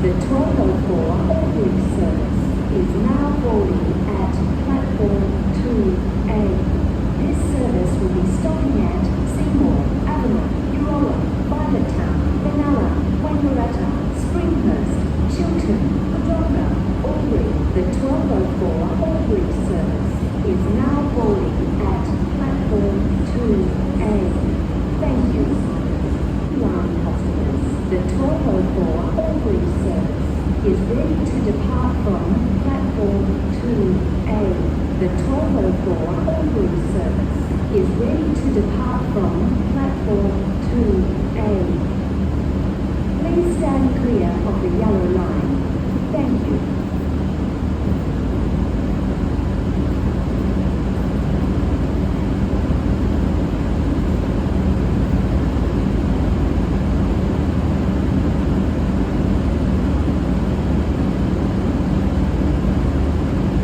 The 1204 Albury service is now boarding at platform 2A. This service will be stopping at Seymour, Avonmouth, Eurola, Violettown, Benalla, Wangaratta, Springhurst, Chiltern, Wodonga, Albury. The 1204 Albury service is now boarding at platform 2A. Thank you. Line customers, the 1204 Albury service is ready to depart from platform 2A. The 1204 Albury service is ready to depart from platform 2A. Please stand clear of the yellow line. Thank you.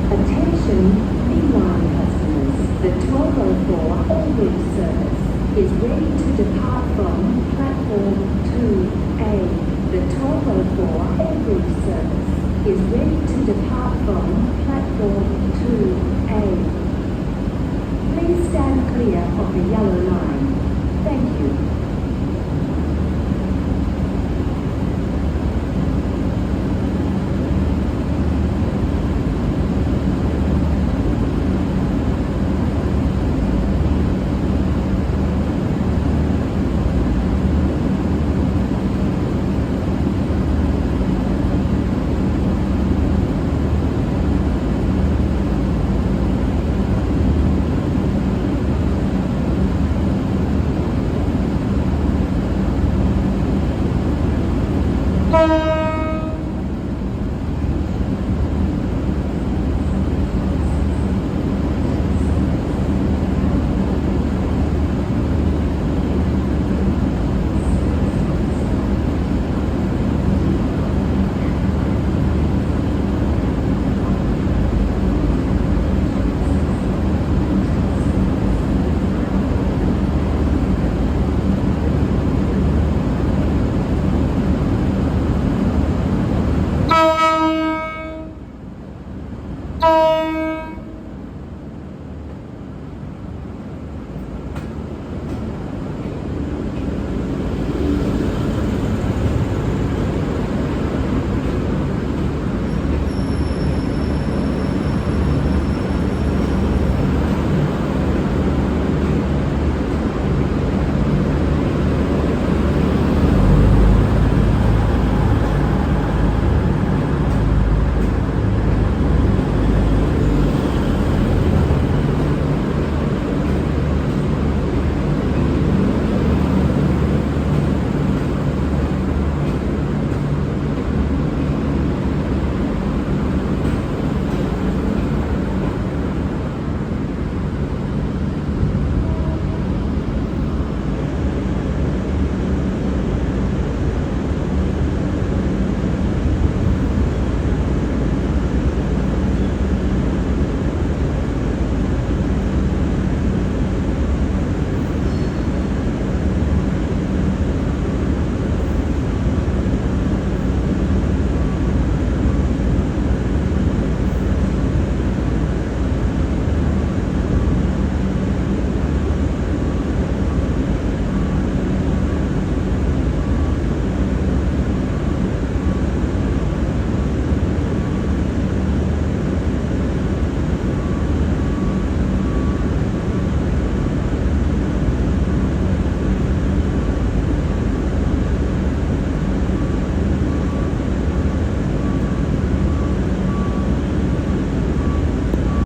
Attention, V-Line customers. The 1204 Albury service is ready to depart from platform 2A. The 1204 Albury service is ready to depart from platform 2A. Please stand clear of the yellow line. Thank you.